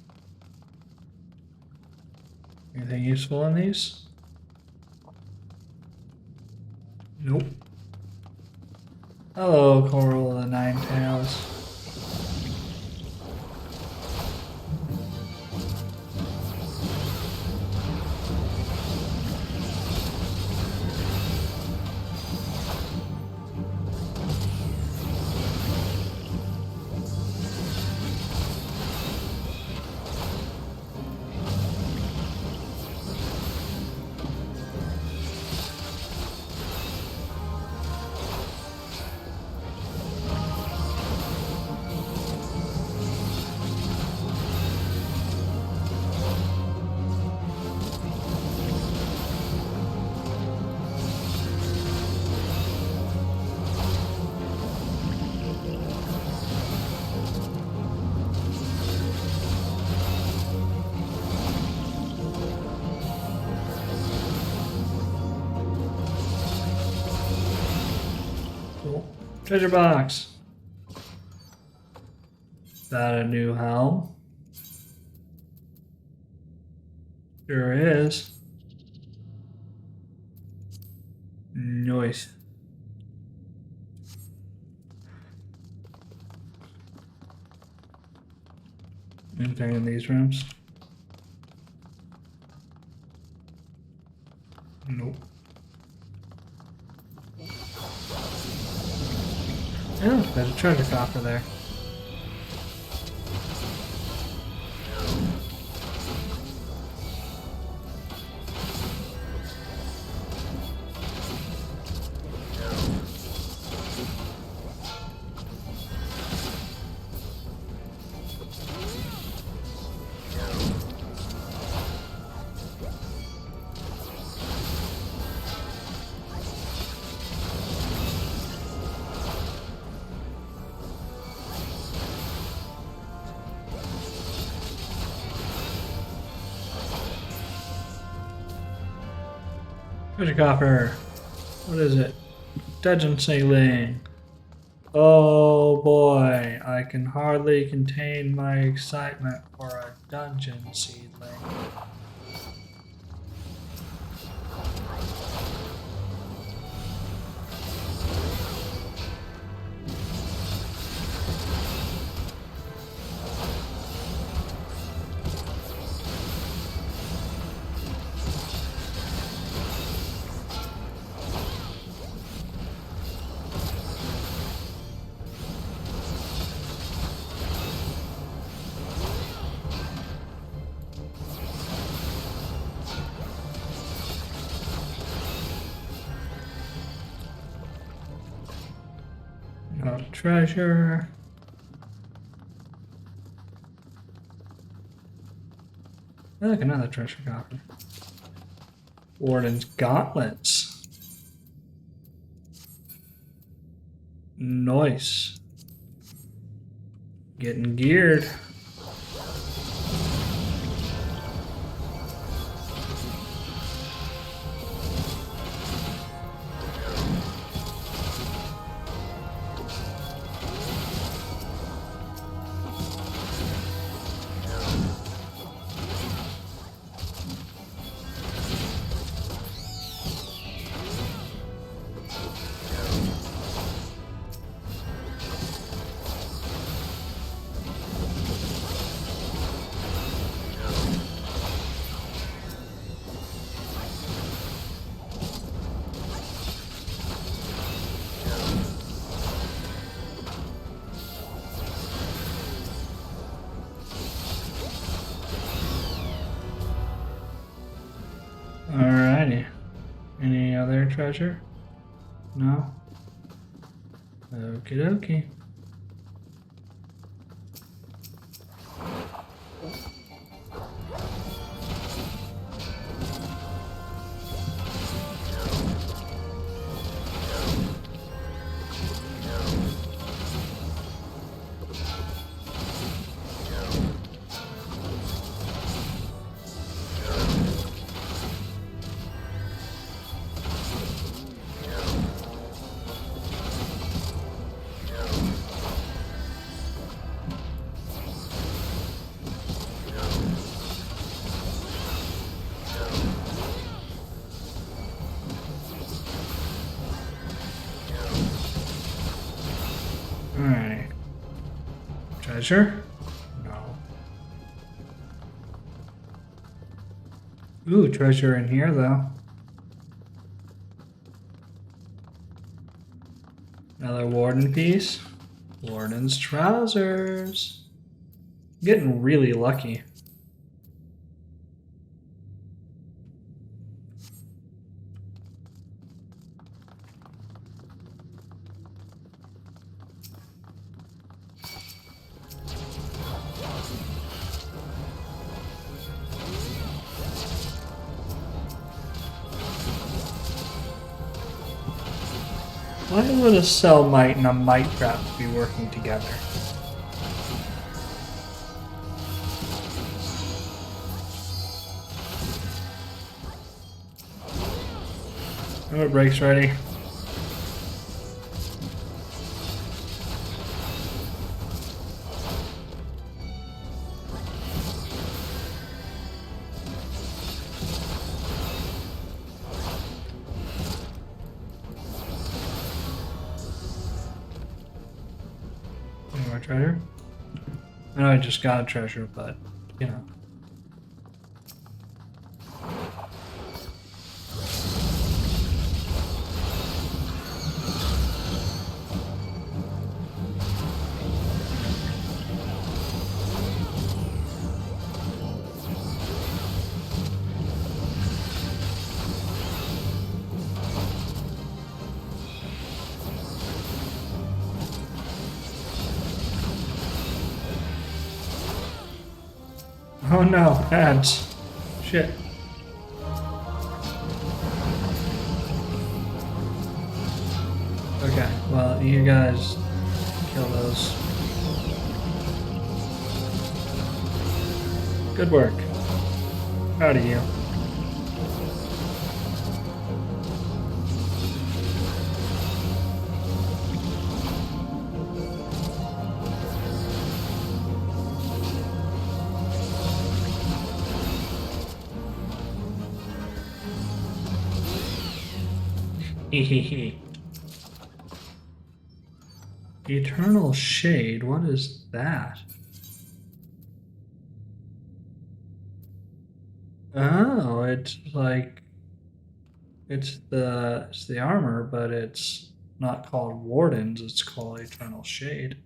Anything useful in these? Nope. Hello, Coral of the Nine Tails. Treasure box. Is that a new helm? Sure is. Nice. Anything in these rooms? Nope. Oh, there's a treasure coffer there. Treasure coffer. What is it? Dungeon ceiling. Oh boy, I can hardly contain my excitement for a dungeon seedling. Treasure. Look, another treasure coffer. Warden's gauntlets. Nice. Getting geared. Alrighty. Any other treasure? No? Okie dokie. Alright. Treasure? No. Ooh, treasure in here though. Another warden piece. Warden's trousers. Getting really lucky. Why would a cell mite and a mite trap be working together? Oh, brake's ready. Any more treasure? I know I just got a treasure, but, you know. Oh no, ads. Shit. Okay, well, you guys kill those. Good work. Proud of you. Eternal Shade, what is that? Oh, it's like it's the armor, but it's not called Wardens, it's called Eternal Shade.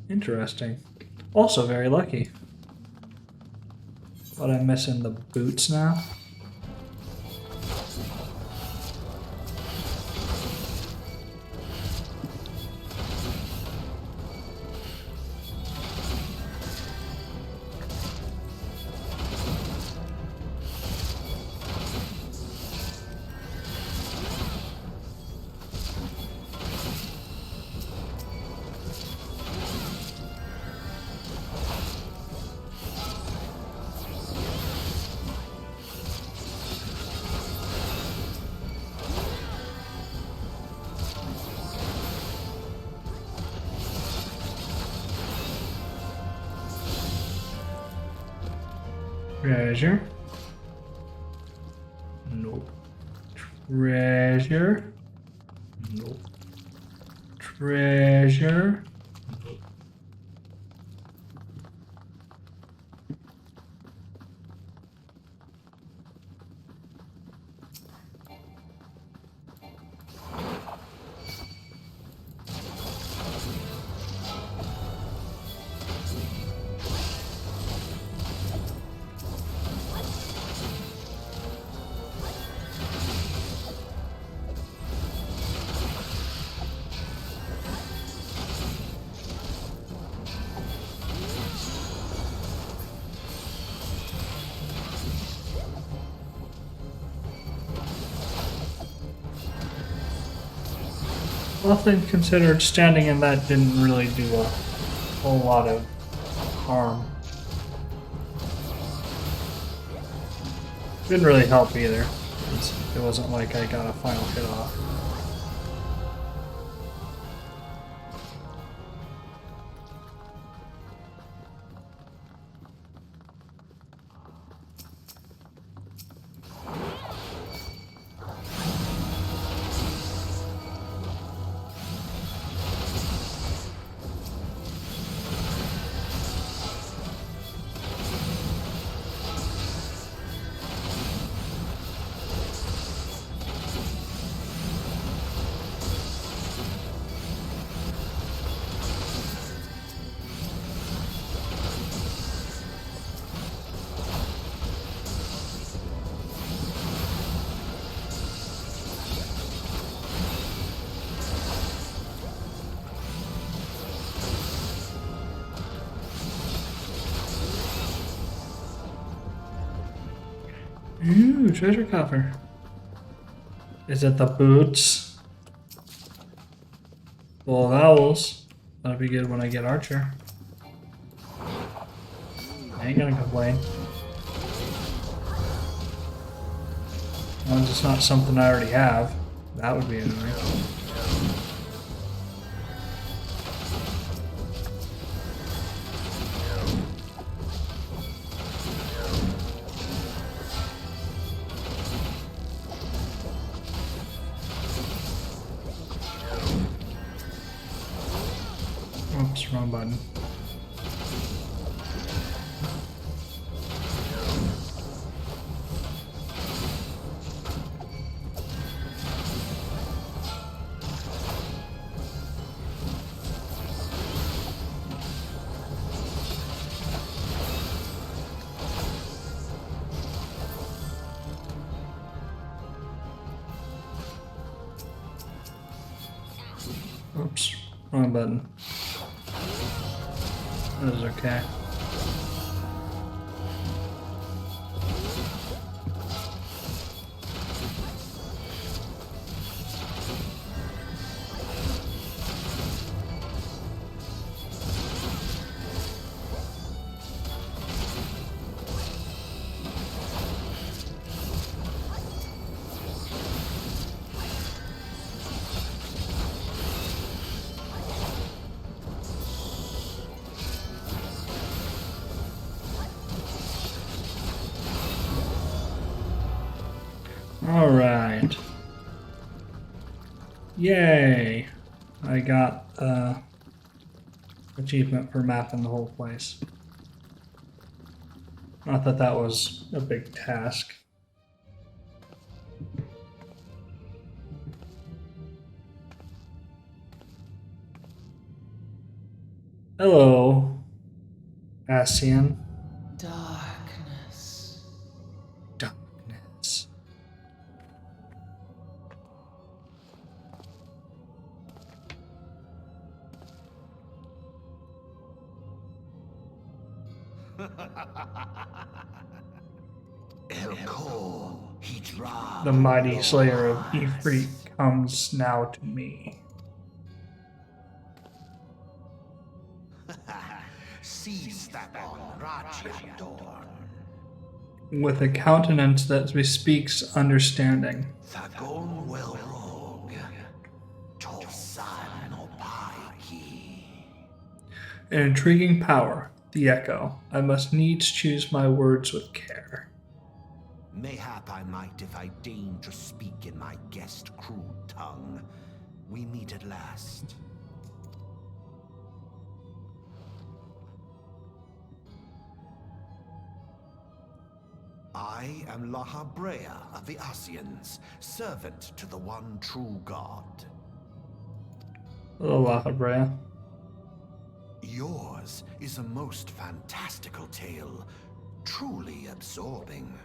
Interesting. Also very lucky. But I'm missing the boots now. Treasure. Nope. Treasure. Nope. Treasure. Nope. All things considered, standing in that didn't really do a whole lot of harm. Didn't really help either. It wasn't like I got a final hit off. Ooh, treasure coffer. Is it the boots? Full of owls. That'll be good when I get Archer. I ain't gonna complain. As long as it's not something I already have. That would be annoying. Oops, wrong button. Oops, wrong button. That is okay. Alright. Yay! I got achievement for mapping the whole place. Not that that was a big task. Hello, Ascian. Darkness. Darkness. The mighty slayer of Ifrit comes now to me. With a countenance that bespeaks understanding. An intriguing power, the echo. I must needs choose my words with care. Mayhap I might if I deign to speak in my guest crude tongue. We meet at last. I am Lahabrea of the Ascians, servant to the one true god. Hello, Lahabrea. Yours is a most fantastical tale, truly absorbing.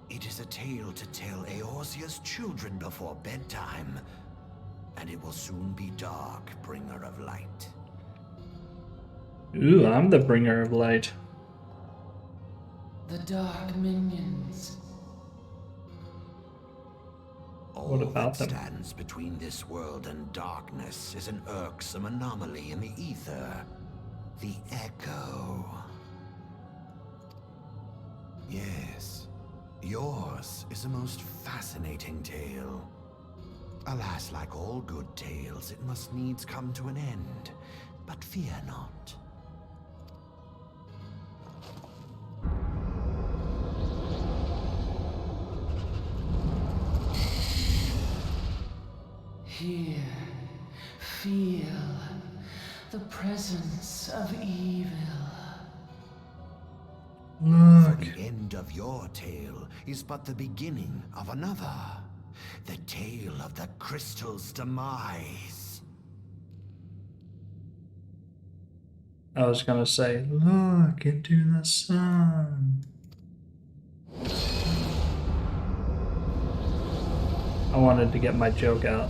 It is a tale to tell Eorzea's children before bedtime, and it will soon be dark, bringer of light. Ooh, I'm the bringer of light. The dark minions. All about that them? stands between this world and darkness is an irksome anomaly in the ether. The Echo. Yes, yours is a most fascinating tale. Alas, like all good tales, it must needs come to an end. But fear not. Here, feel the presence of evil. For Look. the end of your tale is but the beginning of another. The tale of the crystal's demise. I was gonna say, look into the sun. I wanted to get my joke out.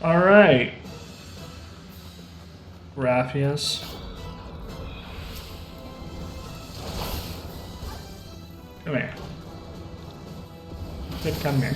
All right, Raphius. Come here. Good, come here.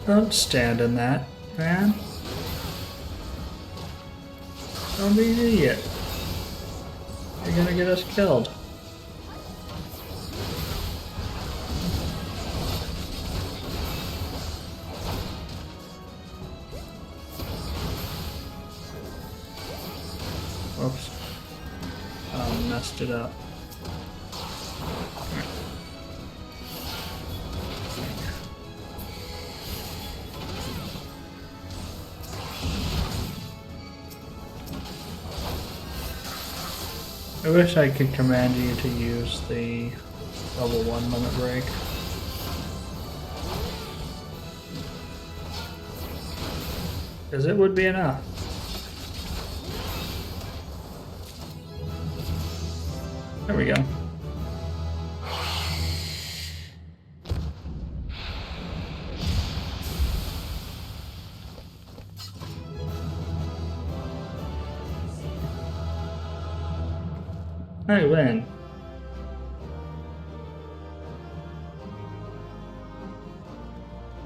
Don't stand in that, man. Don't be an idiot. You're gonna get us killed. Whoops. I messed it up. I wish I could command you to use the level 1 limit break. Because it would be enough. There we go. I win.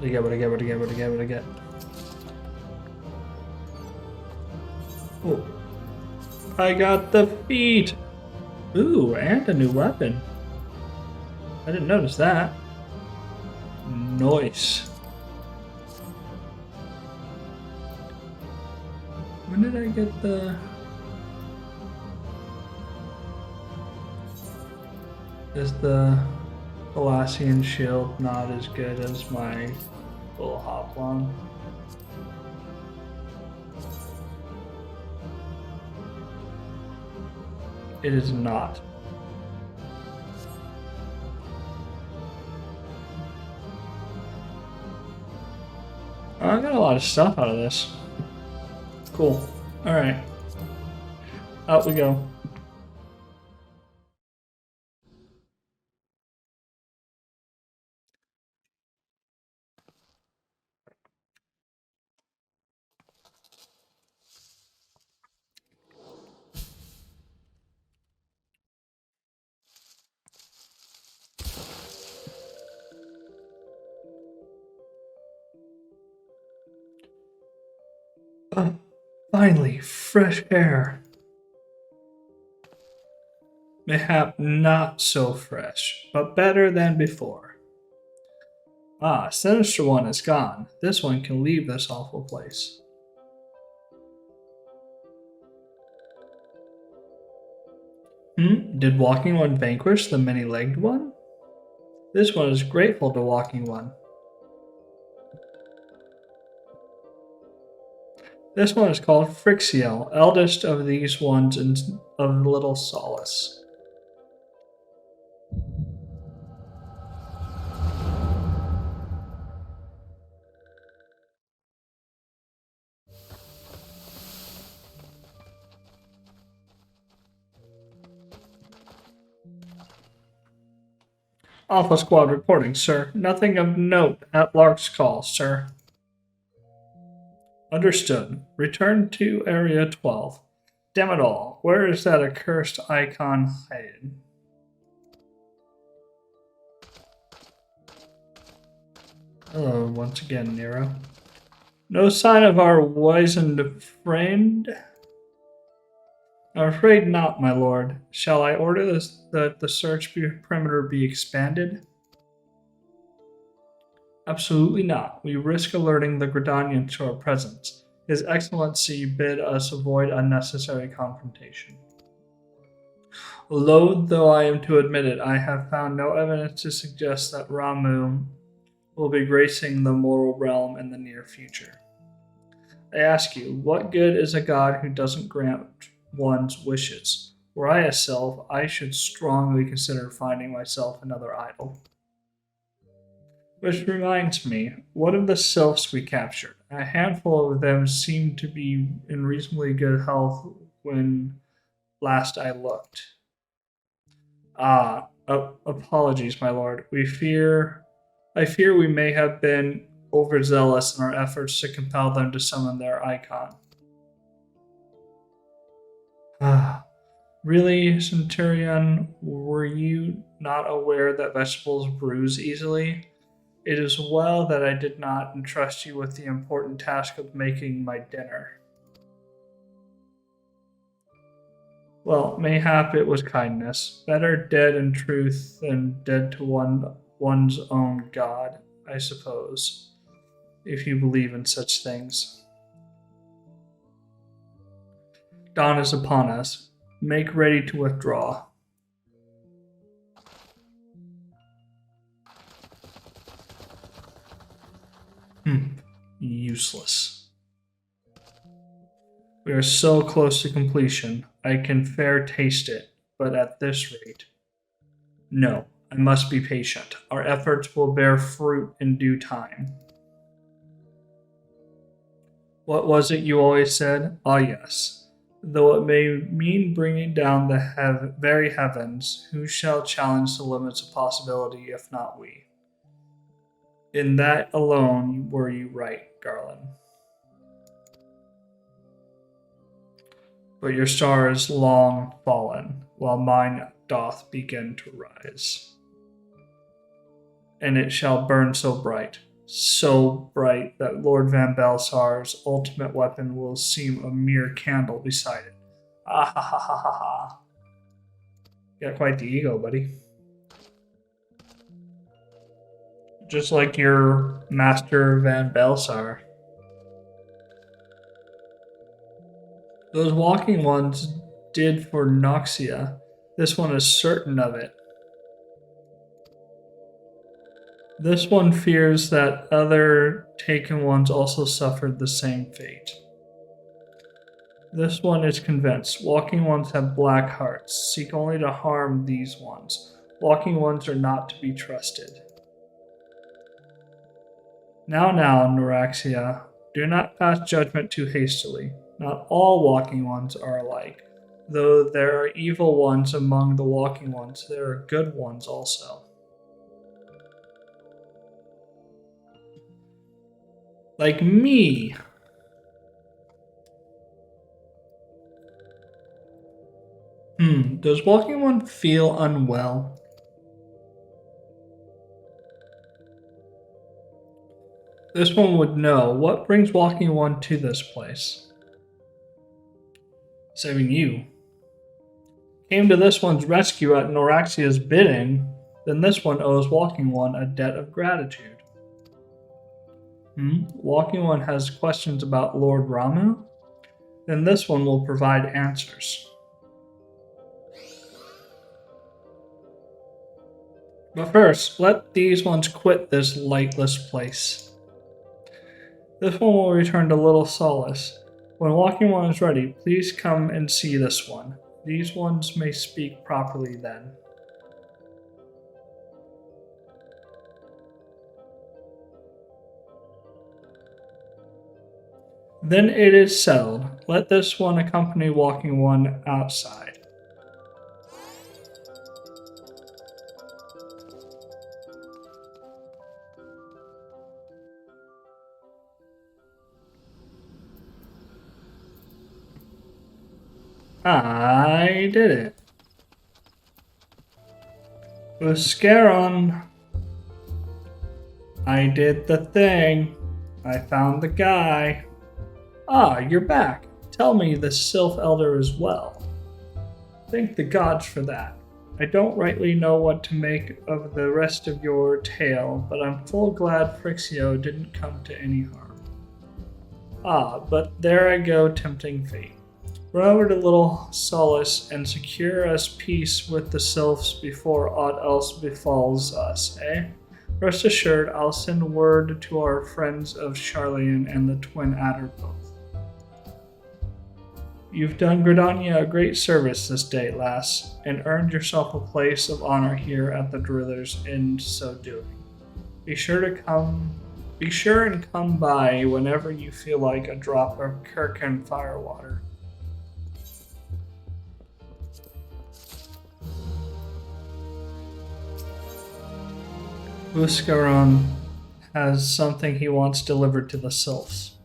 What do I get? Oh. I got the feet! Ooh, and a new weapon. I didn't notice that. Nice. When did I get the... Is the Ascian shield not as good as my little hoplon? It is not. Oh, I got a lot of stuff out of this. Cool. Alright. Out we go. Finally, fresh air. Mayhap not so fresh, but better than before. Ah, sinister one is gone. This one can leave this awful place. Did Walking One vanquish the many-legged one? This one is grateful to Walking One. This one is called Frixiel, eldest of these ones and of little solace. Alpha Squad reporting, sir. Nothing of note at Lark's call, sir. Understood. Return to Area 12. Damn it all. Where is that accursed icon hidden? Hello, once again, Nero. No sign of our wizened friend? I'm afraid not, my lord. Shall I order that the search perimeter be expanded? Absolutely not. We risk alerting the Gridanian to our presence. His Excellency bid us avoid unnecessary confrontation. Loath though I am to admit it, I have found no evidence to suggest that Ramu will be gracing the mortal realm in the near future. I ask you, what good is a god who doesn't grant one's wishes? Were I a Sylph, I should strongly consider finding myself another idol. Which reminds me, what of the Sylphs we captured? A handful of them seemed to be in reasonably good health when last I looked. Apologies, my lord. I fear we may have been overzealous in our efforts to compel them to summon their icon. Really, Centurion, were you not aware that vegetables bruise easily? It is well that I did not entrust you with the important task of making my dinner. Well, mayhap it was kindness. Better dead in truth than dead to one's own god, I suppose, if you believe in such things. Dawn is upon us. Make ready to withdraw. Useless. We are so close to completion. I can fair taste it, but at this rate. No, I must be patient. Our efforts will bear fruit in due time. What was it you always said? Ah, yes. Though it may mean bringing down the very heavens, who shall challenge the limits of possibility if not we? In that alone were you right, Garland. But your star is long fallen, while mine doth begin to rise. And it shall burn so bright that Lord Van Belsar's ultimate weapon will seem a mere candle beside it. Ah ha ha ha ha ha. Got quite the ego, buddy. Just like your master Van Belsar. Those walking ones did for Noxia. This one is certain of it. This one fears that other taken ones also suffered the same fate. This one is convinced. Walking ones have black hearts, seek only to harm these ones. Walking ones are not to be trusted. Now, Noraxia, do not pass judgment too hastily. Not all walking ones are alike. Though there are evil ones among the walking ones, there are good ones also. Like me. Does walking one feel unwell? This one would know. What brings walking one to this place? saving you. Came to this one's rescue at Noraxia's bidding, then this one owes Walking One a debt of gratitude. Walking One has questions about Lord Ramu, then this one will provide answers. But first, let these ones quit this lightless place. This one will return to Little Solace. When Walking One is ready, please come and see this one. These ones may speak properly then. Then it is settled. Let this one accompany Walking One outside. I did it. Buscaron. I did the thing. I found the guy. Ah, you're back. Tell me the Sylph Elder is well. Thank the gods for that. I don't rightly know what to make of the rest of your tale, but I'm full glad Frixio didn't come to any harm. Ah, but there I go tempting fate. Run over to Little Solace and secure us peace with the Sylphs before aught else befalls us, eh? Rest assured, I'll send word to our friends of Charlian and the Twin Adder both. You've done Gridania a great service this day, lass, and earned yourself a place of honor here at the Drillers in so doing. Be sure and come by whenever you feel like a drop of Kirkin firewater. Buscaron has something he wants delivered to the Sylphs.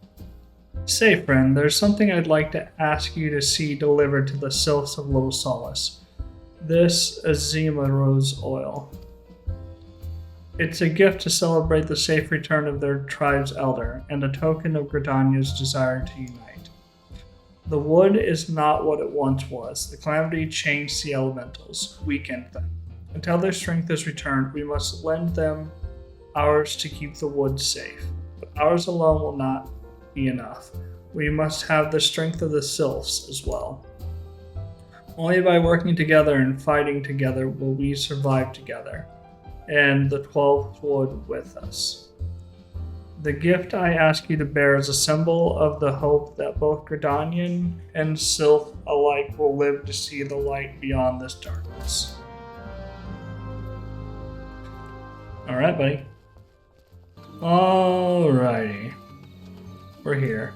Say, friend, there's something I'd like to ask you to see delivered to the Sylphs of Little Solace. This Azima Rose oil. It's a gift to celebrate the safe return of their tribe's elder, and a token of Gridania's desire to unite. The wood is not what it once was. The calamity changed the elementals, weakened them. Until their strength is returned, we must lend them ours to keep the wood safe. But ours alone will not be enough. We must have the strength of the Sylphs as well. Only by working together and fighting together will we survive together, and the 12th wood with us. The gift I ask you to bear is a symbol of the hope that both Gridanian and Sylph alike will live to see the light beyond this darkness. Alright, buddy. Alrighty. We're here.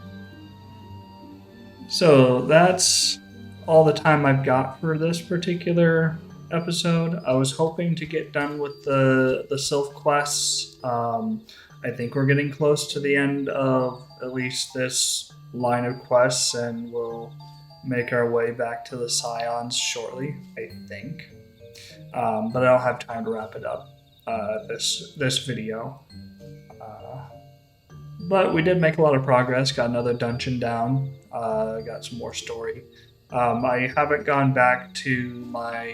So that's all the time I've got for this particular episode. I was hoping to get done with the Sylph quests. I think we're getting close to the end of at least this line of quests, and we'll make our way back to the Scions shortly, I think. But I don't have time to wrap it up. This video. But we did make a lot of progress, got another dungeon down, got some more story. I haven't gone back to my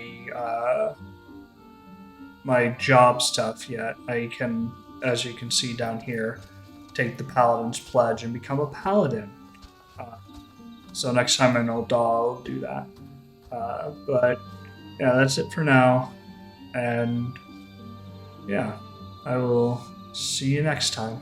my job stuff yet. I can, as you can see down here, take the Paladin's Pledge and become a Paladin. So next time in Old I'll do that. But yeah, that's it for now. And yeah, I will see you next time.